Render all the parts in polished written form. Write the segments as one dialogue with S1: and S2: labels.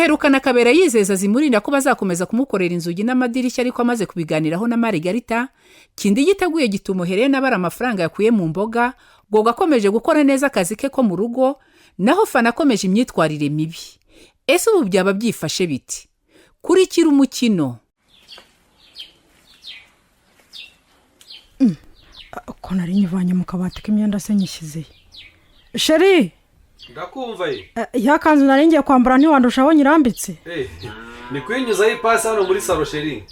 S1: duherukana Kabera yizeza Zimurinda ko bazakomeza kumukorera inzugi n'amadirishya, ariko amaze kubiganiraho na Margarita, Kindi giteguye gituma Helena bara amafaranga yakuye mu mboga, Goga akomeje gukora neza akazi ke ko mu rugo, naho Fana akomeje imyitwarire mibi. Ese ubu byaba byifashe biti? Kurikira umukino.
S2: Ko nari nyivanye mu kabati k'imyenda se nyishyize. Sheri,
S3: ndakumva ye.
S2: Ya kanzu nari ngiye kwambara ntiwandushaho nyirambitse.
S3: Ni kwinyuzaho ipasi hano muri salo Sheri.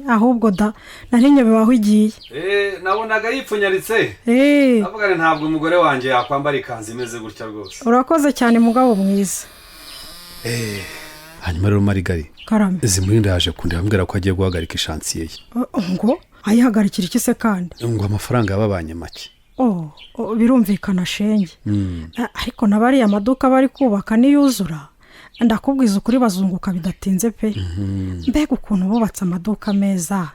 S2: Ahubwo da nari nyobewe aho igiye.
S3: Nabonaga yipfunyaritse. Avuga ntabwo umugore wanjye yakwambara ikanzu imeze gutya rwose.
S2: Urakoze cyane mugabo mwiza.
S3: Hanyuma rero Marigari.
S2: Karame.
S3: Zimurinda yaje kundeba ambwira ko agiye guhagarika ishansiye ye.
S2: Ngo ayihagarikira iki se kandi?
S3: Ngo amafaranga yababanye make.
S2: Birumvikana shenge. Ariko nabari amaduka bari kubaka niyuzura. Ndakubwiza ukuri bazunguka bidatinze pe. Mbega ukuntu bubatse amaduka meza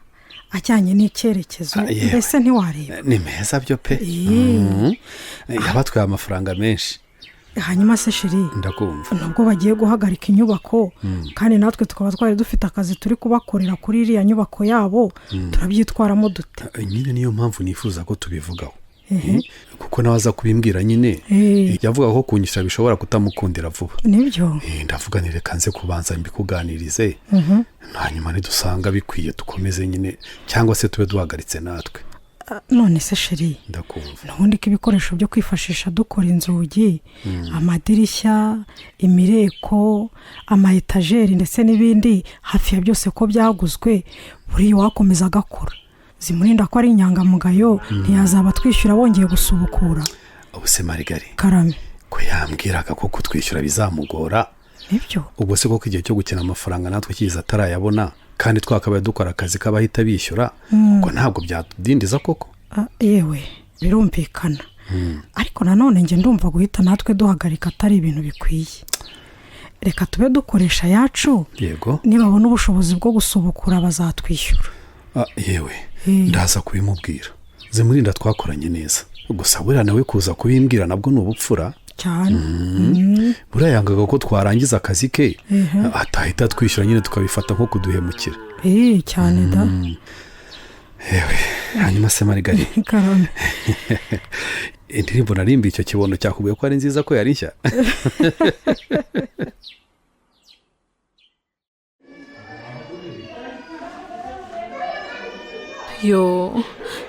S2: ajyanye n'icyerekezo, mbese ntiwareba.
S3: Ni meza byo pe. Yabatwaye amafaranga menshi.
S2: Hanyuma se Sheri,
S3: ndakumva.
S2: Nubwo bagiye guhagarika inyubako, kandi natwe tukaba twari dufite akazi turi kubakorera kuri iriya nyubako yabo, turabyitwaramo dute?
S3: Nyine niyo mpamvu nifuza ko tubivugaho. Kuko nawaza kubimbwira nyine, yavuga ko kunyisha bishobora kutamukundira vuba.
S2: Nibyo.
S3: Ndavuga nire kanze kubanza mbikuganirize. Hanyuma nidusanga bikwiye tukomeze nyine, cyangwa se tube duhagaritse natwe.
S2: None se Sheri,
S3: ndakumva.
S2: Nubundi ko ibikoresho byo kwifashisha dukora inzugi, amadirishya, imireko, amayetajeri ndetse n'ibindi, hafi ya byose ko byaguzwe, buri wakomeza agakora. Zimurinda ko ari inyangamugayo, ntiyazaba twishyura bongeye gusubukura.
S3: Ubuse Marigari.
S2: Karame.
S3: Ko yambwiraga ko kutwishyura bizamugora.
S2: Nibyo.
S3: Ubwo se ko igihe cyo gukina amafaranga natwe kiza atarayabona, kandi twakabaye dukora akazi k'abahita bishyura, ubwo ntabwo byatudindiza koko.
S2: Yewe birumvikana. Ariko nanone nge ndumva guhita natwe duhagarika atari ibintu bikwiye. Reka tube dukoresha yacu.
S3: Yego.
S2: Nibabona ubushobozi bwo gusubukura bazatwishyura.
S3: Yewe ndaza kubimubwira. Zimurinda twakoranye neza, gusa buriya nawe kuza kubimbwira nabwo ni ubupfura
S2: cyane.
S3: Buriya yangaga ko twarangiza akazi ke atahita twishyura, nyine tukabifata nko kuduhemukira.
S2: Cyane da.
S3: Yewe hanyuma se Marigari.
S2: Karame.
S3: Indirimbo narimbi icyo kibono cyakubwiye ko ari nziza ko yari nshya.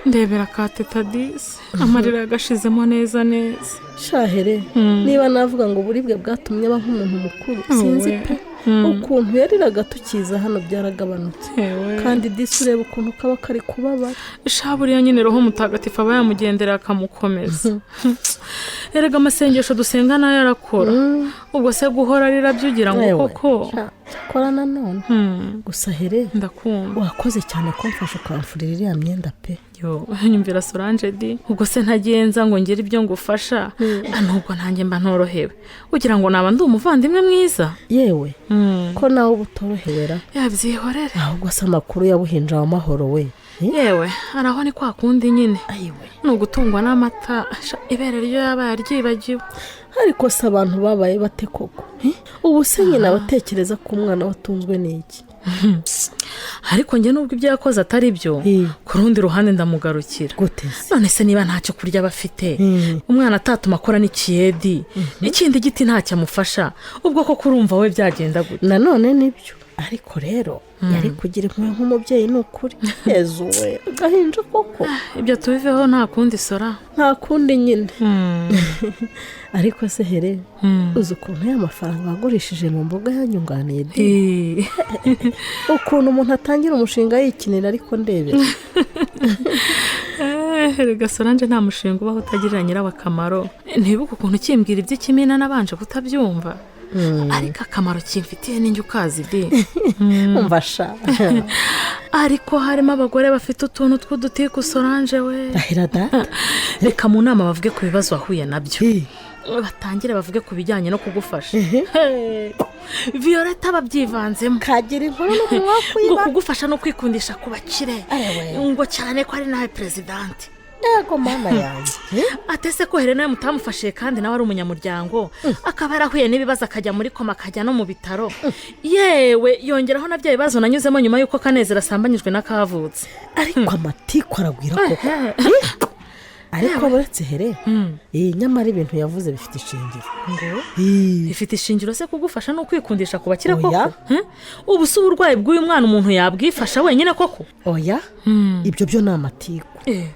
S4: Ndebera ka Teta Disi, amarira yagashizemo neza.
S5: Shahere, niba navuga ngo uburibwe bwatumye aba nk'umuntu mukuru, sinzi pe. Ukuntu yariraga tukiza hano byaragabanutse, kandi Disi ureba ukuntu kaba kari kubabara.
S4: Buriya nyine roho mutagatifu aba yamugendera akamukomeza. Erega amasengesho dusenga nayo yarakora. Ubwo se guhora arira byugira ngo koko
S5: kora nanone. Gusa Here,
S4: ndakumva.
S5: Wakoze cyane ko mfasha ukamfurira iriya myenda pe.
S4: Nyumvira Solange di, ubwo se ntagenza ngo ngire ibyo ngufasha, nubwo ntange mba ntorohewe. Ugira ngo naba ndi umuvandimwe mwiza?
S5: Yewe ko nawe ubutorohewera.
S4: Yabyihorera.
S5: Ahubwo se amakuru yabuhinja wa mahoro we.
S4: Yewe araho ni kwa kundi nyine. Ni ugutungwa n'amata, ibere ryo yabaye aryibagiwe.
S5: Ariko se abantu babaye bate koko? Ubu se nyine abatekereza ko umwana watunzwe n'iki?
S4: Ariko nge nubwo ibyo yakoze atari byo, ku rundi ruhande ndamugarukira. None se niba ntacyo kurya bafite, umwana atatuma akora n'ikiyedi, n'ikindi giti ntacyo amufasha, ubwo ko kurumva we byagenda gute?
S5: Nanone nibyo. Ariko rero yari kugira impuhwe nk'umubyeyi n'ukuri. Yezu we, gahinja koko.
S4: Ibyo tubiveho nta kundi Sora.
S5: Nta kundi nyine. Ariko se Here, uzi ukuntu y'amafaranga wagurishije mu mboga yanyunganiye di. Ukuntu umuntu atangira umushinga yikinira ariko ndebera.
S4: Erega Solange nta mushinga ubaho utagirira nyirawo akamaro. Ntibuka ukuntu ukimbwira iby'ikimina nabanje kutabyumva. Ariko akamaro kimfitiye ninjye ukazi di.
S5: Umva sha.
S4: Ariko harimo abagore bafite utuntu tw'udutiku Solange we.
S5: Rahira data.
S4: Reka mu nama bavuge ku bibazo wahuye nabyo, batangire bavuge ku bijyanye no kugufasha. Violeta babyivanzemo,
S5: kagira inkuru no kumwakwiba,
S4: ngo kugufasha no kwikundisha ku bakire, ngo cyane ko ari nawe presidenti.
S5: yego mama yanjye
S4: atese ko Helena mutamufashije kandi nawe ari umunyamuryango akaba yarahuye n'ibibazo akajya muri koma akajya no mu bitaro yewe yongeraho na bya bibazo nanyuzemo nyuma y'uko Kanezero asambanyijwe na Kavutse
S5: ariko amatiku aragwira koko ariko buretse here nyamara ibintu yavuze bifite ishingiro
S4: ngo bifite ishingiro se kugufasha no kwikundisha ku bakira koko ubu si uburwayi bw'uyu mwana umuntu yabwifasha wenyine koko
S5: oya ibyo byo ni amatiku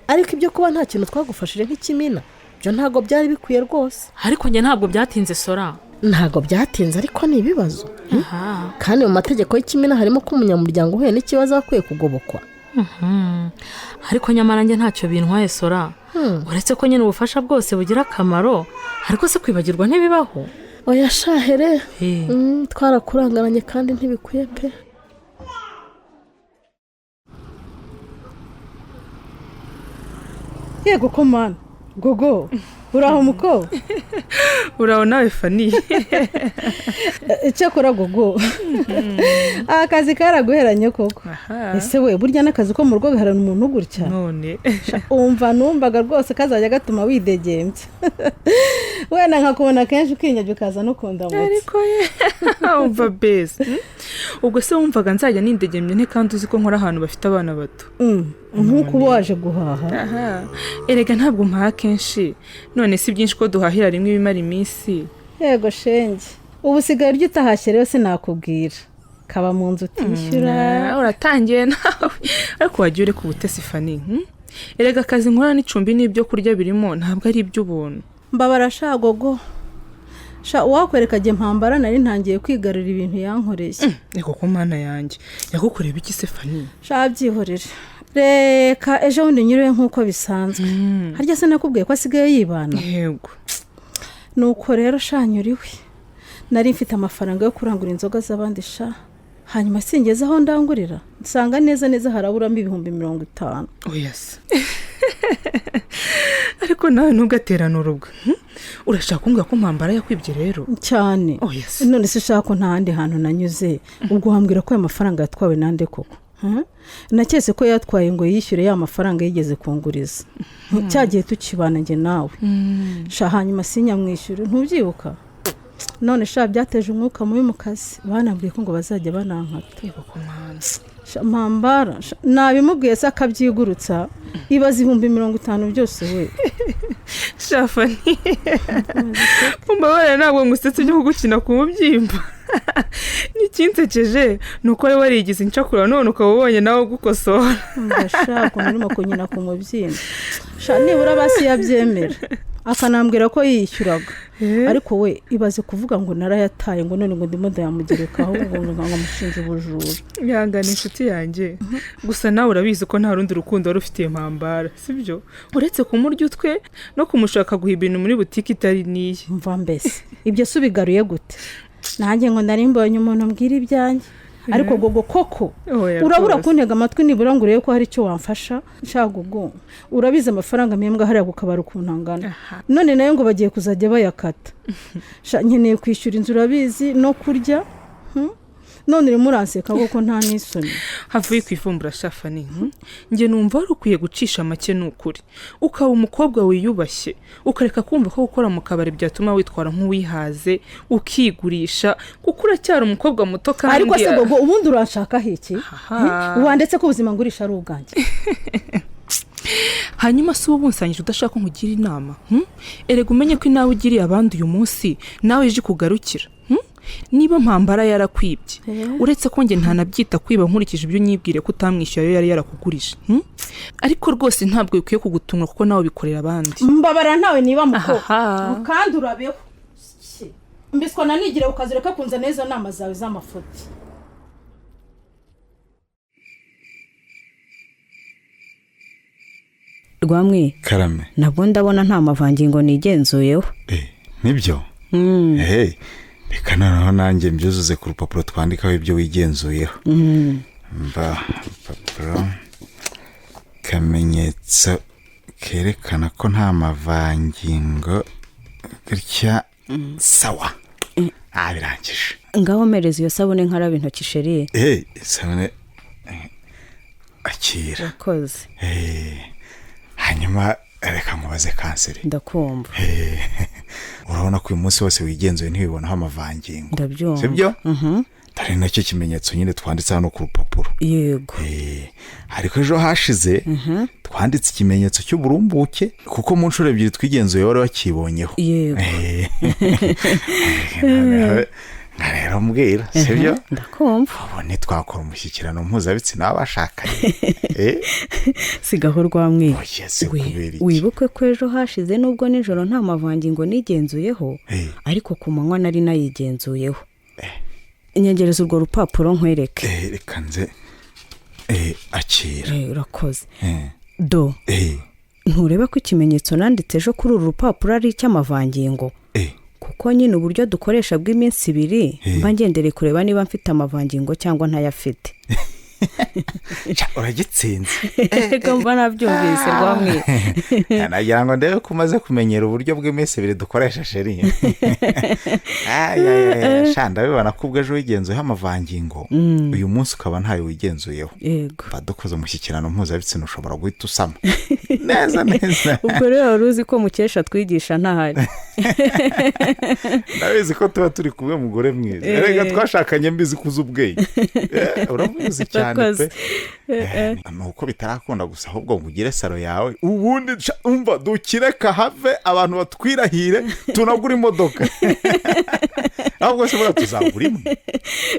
S5: ariko ibyo kuba nta kintu twagufashije nk'ikimina byo ntabwo byari bikwiye rwose
S4: ariko njye ntabwo byatinze Sora
S5: ntabwo byatinze ariko ni ibibazo kandi mu mategeko y'ikimina harimo ko umunyamuryango uhuye n'ikibazo akwiye kugobokwa
S4: ariko nyamara njye ntacyo bintwaye Sora uretse ko nyine ubufasha bwose bugira akamaro ariko se kwibagirwa ntibibaho
S5: oya shahere twarakurangaranye kandi ntibikwiye pe
S2: yego ko mana gogo uraho muko
S6: uraho nawe Fani
S2: cyakora gogo akazi karaguheranye koko ese we burya n'akazi ko mu rugo gaharana umuntu gutya
S6: none
S2: numvaga rwose kazajya gatuma widegembya wenda nkakubona kenshi ukinyajya ukaza no kundamutsa
S6: ariko umva beza ubwo se wumvaga nzajya nindegembye nte kandi uzi ko nkora ahantu bafite abana bato
S2: nk'uko uba waje guhaha
S6: erega ntabwo mpaha kenshi none si byinshi ko duhahira rimwe ibimara iminsi
S2: yego shenge ubu usigaye urya utahashye rero sinakubwira kaba mu nzu utishyura
S6: uratangiye nawe ariko wagiye ureka ubutesi Fani erega akazi nkora n'icumbi n'ibyo kurya birimo ntabwo ari iby'ubuntu
S2: mbabara shagogo wakwereka jye mpambara nari ntangiye kwigarurira ibintu yankoreye
S6: eko ko mana yanjye yagukoreye iki se Fani
S2: byihorere reka ejo bundi nyiriwe nk'uko bisanzwe harya se nakubwiye ko asigaye yibana
S6: yego
S2: nuko rero shanyuriwe nari mfite amafaranga yo kurangura inzoga z'abandi hanyuma singeze aho ndangurira nsanga neza haraburamo 50,000
S6: oya se ariko nawe ntugaterane urubwa urashaka kumbwira ko mpambara yakwibye rero
S2: cyane none se ushaka ko nta handi hantu nanyuze ubwo wambwira ko ayo mafaranga yatwawe nande koko naketse ko yatwaye ngo yishyure ya mafaranga yigeze kunguriza cyagiye tukibana njye nawe hanyuma sinyamwishyure ntubyibuka none byateje umwuka mubi mu kazi banabwiye ko ngo bazajya banankata mpambara nabimubwiye se akabyigurutsa ibaze 50,000 byose we
S6: Fani umbabarira ntabwo ngusetse ibyo kugukina ku mubyimba n'ikinsekeje ni uko wari warigize incakura none ukaba ubonye nawe gukosora
S2: ndashaka urimo kunyina ku mubyimba nibura basi yabyemera akanambwira ko yishyuraga ariko we ibaze kuvuga ngo narayataye ngo none ngo ndimo ndayamugerekaho ngo ngamushinje ubujura
S6: yangana inshuti yanjye gusa nawe urabizi ko nta rundi rukundo wari ufitiye mpambara sibyo uretse kumurya utwe no kumushaka guha ibintu muri butike itari niye
S2: mva mbese ibyo se ubigaruye gute nanjye ngo nari mbonye umuntu mbwira ibyanjye ariko gogo koko urabura kuntega amatwi nibura ngo urebe ko hari icyo wamfasha gogo urabize amafaranga mpembwa hariya kukabara ukuntu angana none nayo ngo bagiye kuzajya bayakata nkeneye kwishyura inzu urabizi no kurya none urimo uranseka kuko nta n'isoni
S6: havuye ku ivumbura Fani njye numva wari ukwiye gucisha make n'ukuri ukaba umukobwa wiyubashye ukareka kumva ko gukora mu kabari byatuma witwara nk'uwihaze ukigurisha kuko uracyari umukobwa muto kandi
S2: ariko se gogo ubundi urashaka iki wandetse ko ubuzima ngurisha ari ubwanjye
S6: hanyuma si ubu nsangije udashaka nkugira inama erega umenye ko nawe ugiriye abandi uyu munsi nawe ije kugarukira niba mpambara yarakwibye uretse ko njye ntanabyita kwiba nkurikije ibyo nyibwire ko utamwishyuye ayo yari yarakugurije ariko rwose ntabwo bikwiye kugutunga kuko nawe bikorera abandi
S2: mbabara ntawe niba muko kandi urabeho mbiswa nanigire ukazireka kunza neza nama zawe z'amafuti
S7: rwamwe
S3: karame
S7: nabwo ndabona nta mavangingo nigenzuyeho
S3: nibyo reka noneho nanjye mbyuzuze ku rupapuro twandikaho ibyo wigenzuyeho urupapuro kamenyetso kerekana ko nta mavangingo gutya sawa birangije
S7: ngaho mereza iyo sabune nkarabe intoki sheri
S3: isabune akira
S7: urakoze
S3: hanyuma
S8: hanyuma reka nkubaze kanseri.
S7: ndakumva.
S8: Urabona ko uyu munsi wose wigenzuye ntibibonaho amavangingo.
S7: ndabyumva.
S8: sibyo? dore nacyo kimenyetso nyine twanditse hano ku rupapuro.
S7: yego.
S8: ariko ejo hashize twanditse ikimenyetso cy'uburumbuke kuko mu nshuro ebyiri twigenzuye wari wakibonyeho.
S7: yego.
S8: rero mbwira sibyo?
S7: ndakumva.
S8: ubu ntitwakora umushyikirano mpuzabitsina w'abashakanye.
S7: sigaho rwamwe.
S8: kubera iki?
S7: wibuke ko ejo hashize nubwo nijoro nta mavangingo nigenzuyeho ariko ku manywa nari nayigenzuyeho. inyegereza urwo rupapuro nkwereke.
S8: reka nze akira.
S7: urakoze. do ntureba ko ikimenyetso nanditse ejo kuri uru rupapuro ari icy'amavangingo? kuko nyine uburyo dukoresha bw'iminsi 2 mba ngendere kureba niba mfite amavangingo cyangwa ntayafite.
S8: uragitsinze.
S7: reka mba nabyumvise rwamwe.
S8: nagira ngo ndebe ko umaze kumenyera uburyo bw'iminsi 2 dukoresha sheri. ndabibona ko ubwo ejo wigenzuyeho amavangingo uyu munsi ukaba ntayo wigenzuyeho.
S7: yego.
S8: badukoze umushyikirano mpuzabitsina ushobora guhita usama. neza neza.
S7: ubwo rero wari uzi ko mukesha twigisha ntahari.
S8: ndabizi ko tuba turi kumwe mugore mwiza. reka twashakanye mbizi kuza ubwenge. uramuzi cyane pe. nuko bitarakunda gusa ahubwo ngo ugire salo yawe ubundi umva dukire kahave abantu batwirahire tunagura imodoka. ahubwo se bora tuzagura imwe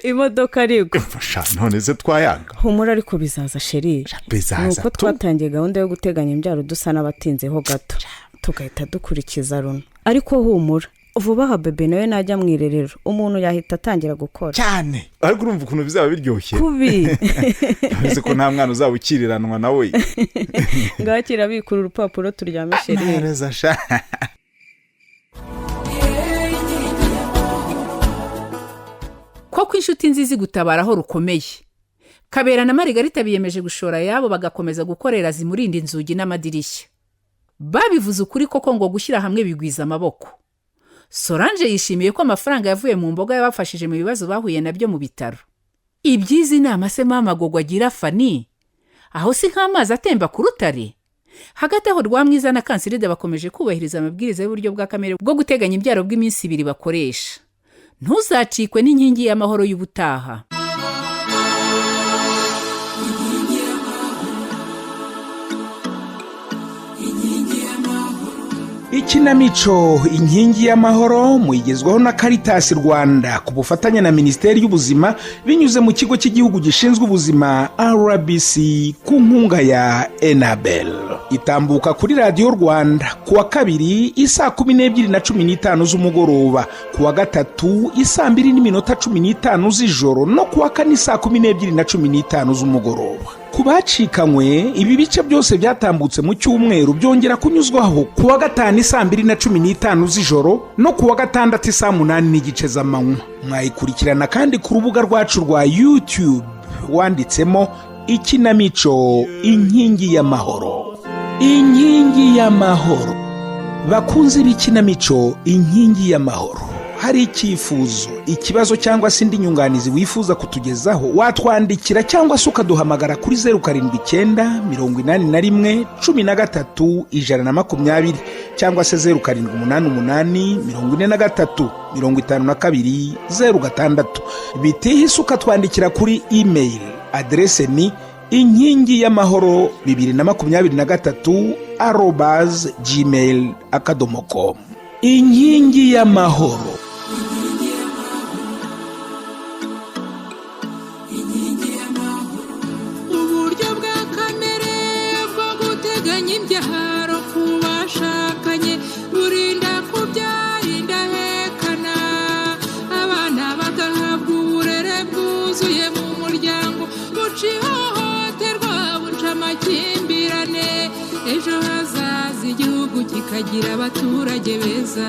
S7: imodoka ariko.
S8: mfasha none se twayanga.
S7: humura ariko bizaza sheri.
S8: bizaza.
S7: nuko twatangiye gahunda yo guteganya imbyaro dusa n'abatinzeho gato tugahita dukurikiza runo. ariko humura vuba aha bebe nawe najya mu irerero umuntu yahita atangira gukora
S8: cyane. ariko urumva ukuntu bizaba biryoshye
S7: kubi.
S8: uzi ko nta mwana uzaba ukiriranwa nawe.
S7: ngakira bikura urupapuro turyame sheri.
S8: neza sha.
S1: koko inshuti nziza gutabaraho rukomeye. Kabera na Marigarita biyemeje gushora yabo bagakomeza gukorera zimurinda inzugi n'amadirishya. babivuze ukuri koko ngo gushyira hamwe bigwiza amaboko. Solange yishimiye ko amafaranga yavuye mu mboga yabafashije mu bibazo bahuye nabyo mu bitaro. Ibyizi nama se mama Gogo agira Fani. Aho si nk'amazi atemba ku rutare. Hagati aho Rwamwiza na Kansiride bakomeje kubahiriza amabwiriza y'uburyo bwa kamere bwo guteganya imbyaro bw'iminsi 2 bakoresha. Ntuzacikwe n'inkingi y'amahoro y'ubutaha.
S9: Ikinamico inkingi y'amahoro muyigezwaho na Caritas Rwanda ku bufatanye na Minisiteri y'Ubuzima binyuze mu kigo cy'igihugu gishinzwe ubuzima RBC ku nkunga ya Enabel. Itambuka kuri Radio Rwanda kuwa 2 isaa 12:15 z'umugoroba, kuwa 3 isaa 2:15 z'ijoro no kuwa 4 saa 12:15 z'umugoroba. Kubacikanywe ibi bice byose byatambutse mu cyumweru byongera kunyuzwaho kuwa 5 saa 2:15 z'ijoro no kuwa 6 saa 8:30 z'amanywa. Mwayikurikirana kandi ku rubuga rwacu rwa YouTube wanditsemo Ikinamico inkingi y'amahoro. Inkingi y'amahoro. Bakunze b'ikinamico inkingi y'amahoro. Hari icyifuzo, ikibazo cyangwa se indi nyunganizi wifuza kutugezaho, watwandikira cyangwa se ukaduhamagara kuri 079 81 13 120 cyangwa se 0788 43 52 06. Bitihise ukatwandikira kuri email. Adrese ni inkingi-2023@gmail.com. Inkingi y'amahoro.
S10: Uburyo bwa kamere bwo guteganya imbyaro ku bashakanye burinda kubyara indahekana, abana bagahabwa uburere bwuzuye mu muryango, buca ihohoterwa buca amakimbirane, ejo hazaza igihugu kikagira abaturage beza.